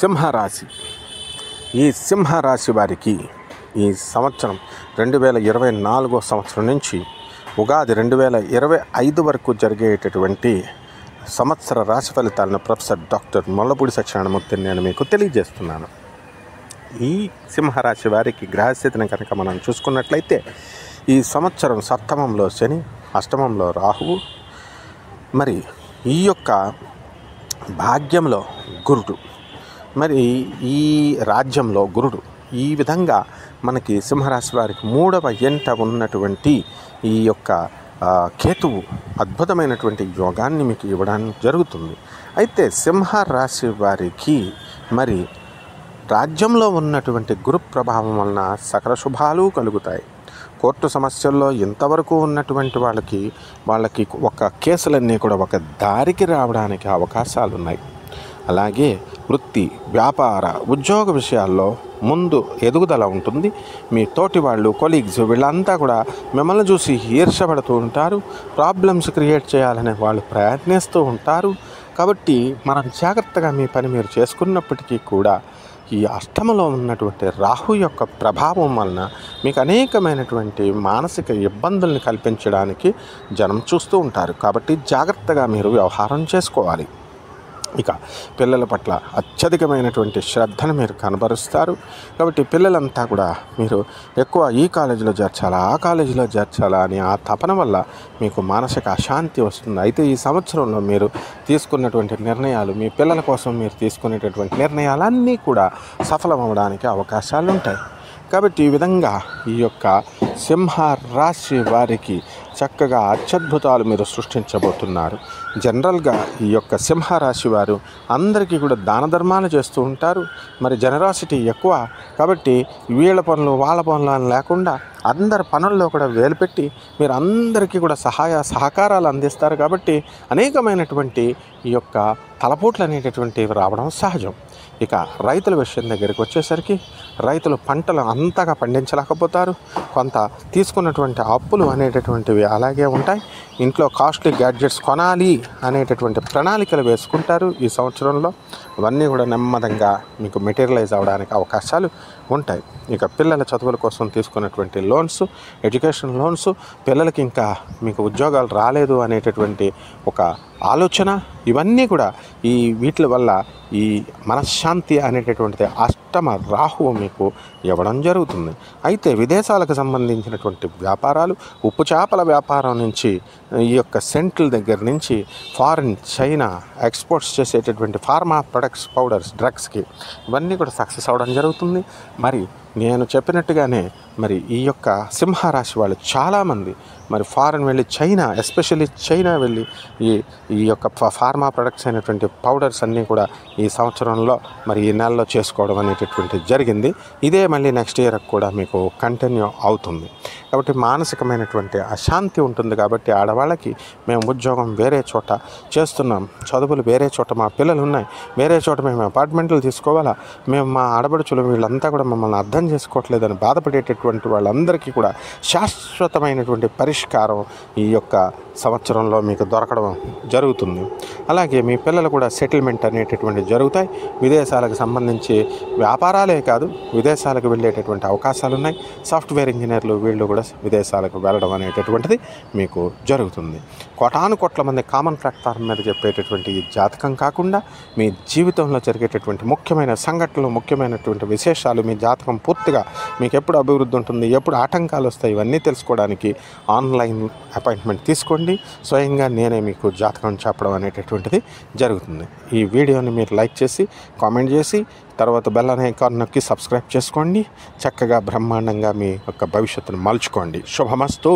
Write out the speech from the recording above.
సింహరాశి. ఈ సింహరాశి వారికి ఈ సంవత్సరం 2024 సంవత్సరం నుంచి ఉగాది 2025 వరకు జరిగేటటువంటి సంవత్సర రాశి ఫలితాలను ప్రొఫెసర్ డాక్టర్ ముల్లపూడి సత్యనారాయణమూర్తిని నేను మీకు తెలియజేస్తున్నాను. ఈ సింహరాశి వారికి గ్రహస్థితిని కనుక మనం చూసుకున్నట్లయితే ఈ సంవత్సరం సప్తమంలో శని, అష్టమంలో రాహువు, మరి ఈ యొక్క భాగ్యంలో గురుడు, మరి ఈ రాజ్యంలో గురుడు, ఈ విధంగా మనకి సింహరాశి వారికి 3వ ఎంట ఉన్నటువంటి ఈ యొక్క కేతువు అద్భుతమైనటువంటి యోగాన్ని మీకు ఇవ్వడానికి జరుగుతుంది. అయితే సింహరాశి వారికి మరి రాజ్యంలో ఉన్నటువంటి గురు ప్రభావం వలన సకల శుభాలు కలుగుతాయి. కోర్టు సమస్యల్లో ఇంతవరకు ఉన్నటువంటి వాళ్ళకి ఒక కేసులన్నీ కూడా ఒక దారికి రావడానికి అవకాశాలు ఉన్నాయి. అలాగే వృత్తి, వ్యాపార, ఉద్యోగ విషయాల్లో ముందు ఎదుగుదల ఉంటుంది. మీ తోటి వాళ్ళు, కొలీగ్స్ వీళ్ళంతా కూడా మిమ్మల్ని చూసి ఈర్ష్యపడుతూ ఉంటారు. ప్రాబ్లమ్స్ క్రియేట్ చేయాలనే వాళ్ళు ప్రయత్నిస్తూ ఉంటారు. కాబట్టి మనం జాగ్రత్తగా మీ పని మీరు చేసుకున్నప్పటికీ కూడా ఈ అష్టమంలో ఉన్నటువంటి రాహు యొక్క ప్రభావం వలన మీకు అనేకమైనటువంటి మానసిక ఇబ్బందుల్ని కల్పించడానికి జనం చూస్తూ ఉంటారు. కాబట్టి జాగ్రత్తగా మీరు వ్యవహారం చేసుకోవాలి. ఇక పిల్లల పట్ల అత్యధికమైనటువంటి శ్రద్ధను మీరు కనబరుస్తారు. కాబట్టి పిల్లలంతా కూడా మీరు ఎక్కువ ఈ కాలేజీలో చేర్చాలా, ఆ కాలేజీలో చేర్చాలా అని ఆ తపన వల్ల మీకు మానసిక అశాంతి వస్తుంది. అయితే ఈ సంవత్సరంలో మీరు తీసుకున్నటువంటి నిర్ణయాలు, మీ పిల్లల కోసం మీరు తీసుకునేటటువంటి నిర్ణయాలన్నీ కూడా సఫలమవడానికి అవకాశాలు ఉంటాయి. కాబట్టి ఈ విధంగా ఈ యొక్క సింహ రాశి వారికి చక్కగా అత్యద్భుతాలు మీరు సృష్టించబోతున్నారు. జనరల్గా ఈ యొక్క సింహరాశి వారు అందరికీ కూడా దాన ధర్మాలు చేస్తూ ఉంటారు. మరి జనరాసిటీ ఎక్కువ. కాబట్టి వీళ్ళ పనులు వాళ్ళ పనులు అని లేకుండా అందరి పనుల్లో కూడా వేలు పెట్టి మీరు అందరికీ కూడా సహకారాలు అందిస్తారు. కాబట్టి అనేకమైనటువంటి ఈ యొక్క తలపోట్లు అనేటటువంటివి రావడం సహజం. ఇక రైతుల విషయం దగ్గరికి వచ్చేసరికి రైతులు పంటలు అంతగా పండించలేకపోతారు. కొంత తీసుకున్నటువంటి అప్పులు అనేటటువంటివి అలాగే ఉంటాయి. ఇంట్లో కాస్ట్లీ గ్యాడ్జెట్స్ కొనాలి అనేటటువంటి ప్రణాళికలు వేసుకుంటారు. ఈ సంవత్సరంలో అవన్నీ కూడా నెమ్మదంగా మీకు మెటీరియలైజ్ అవ్వడానికి అవకాశాలు ఉంటాయి. ఇక పిల్లల చదువుల కోసం తీసుకున్నటువంటి లోన్స్, ఎడ్యుకేషన్ లోన్స్, పిల్లలకి ఇంకా మీకు ఉద్యోగాలు రాలేదు అనేటటువంటి ఒక ఆలోచన, ఇవన్నీ కూడా ఈ వీటి వల్ల ఈ మనశ్శాంతి అనేటటువంటిది అష్టమ రాహువు మీకు ఇవ్వడం జరుగుతుంది. అయితే విదేశాలకు సంబంధించినటువంటి వ్యాపారాలు, ఉప్పు చేపల వ్యాపారం నుంచి ఈ యొక్క సెంట్ల దగ్గర నుంచి ఫారిన్, చైనా ఎక్స్పోర్ట్స్ చేసేటటువంటి ఫార్మా ప్రొడక్ట్స్, పౌడర్స్, డ్రగ్స్కి ఇవన్నీ కూడా సక్సెస్ అవ్వడం జరుగుతుంది. మరి నేను చెప్పినట్టుగానే మరి ఈ యొక్క సింహరాశి వాళ్ళు చాలామంది మరి ఫారెన్ వెళ్ళి ఎస్పెషల్లీ చైనా వెళ్ళి ఈ యొక్క ఫార్మా ప్రొడక్ట్స్ అయినటువంటి పౌడర్స్ అన్నీ కూడా ఈ సంవత్సరంలో మరి ఈ నెలలో చేసుకోవడం అనేటటువంటిది జరిగింది. ఇదే మళ్ళీ నెక్స్ట్ ఇయర్ కూడా మీకు కంటిన్యూ అవుతుంది. కాబట్టి మానసికమైనటువంటి అశాంతి ఉంటుంది. కాబట్టి ఆడవాళ్ళకి మేము ఉద్యోగం వేరే చోట చేస్తున్నాం, చదువులు వేరే చోట, మా పిల్లలు ఉన్నాయి వేరే చోట, మేము అపార్ట్మెంట్లు తీసుకోవాలా, మేము మా ఆడబడుచులు వీళ్ళంతా కూడా మమ్మల్ని అర్థం చేసుకోవట్లేదని బాధపడేటటువంటి వాళ్ళందరికీ కూడా శాశ్వతమైనటువంటి పరిష్కారం ఈ యొక్క సంవత్సరంలో మీకు దొరకడం జరుగుతుంది. అలాగే మీ పిల్లలు కూడా సెటిల్మెంట్ అనేటటువంటి జరుగుతాయి. విదేశాలకు సంబంధించి వ్యాపారాలే కాదు, విదేశాలకు వెళ్ళేటటువంటి అవకాశాలు ఉన్నాయి. సాఫ్ట్వేర్ ఇంజనీర్లు వీళ్ళు కూడా విదేశాలకు వెళ్ళడం అనేటటువంటిది మీకు జరుగుతుంది. కోటాను కోట్ల మంది కామన్ ప్లాట్ఫామ్ మీద చెప్పేటటువంటి ఈ జాతకం కాకుండా మీ జీవితంలో జరిగేటటువంటి ముఖ్యమైన సంఘటనలు, ముఖ్యమైనటువంటి విశేషాలు, మీ జాతకం పూర్తిగా మీకు ఎప్పుడు అభివృద్ధి ఉంటుంది, ఎప్పుడు ఆటంకాలు వస్తాయి, ఇవన్నీ తెలుసుకోవడానికి ఆన్లైన్ అపాయింట్మెంట్ తీసుకోండి. స్వయంగా నేనే మీకు జాతకం చెప్పడం అనేటటువంటిది జరుగుతుంది. ఈ వీడియోని మీరు లైక్ చేసి, కామెంట్ చేసి, తర్వాత బెల్ ఐకాన్ నొక్కి సబ్స్క్రైబ్ చేసుకోండి. చక్కగా బ్రహ్మాండంగా మీ యొక్క భవిష్యత్తును మలుచుకోండి. శుభమస్తు.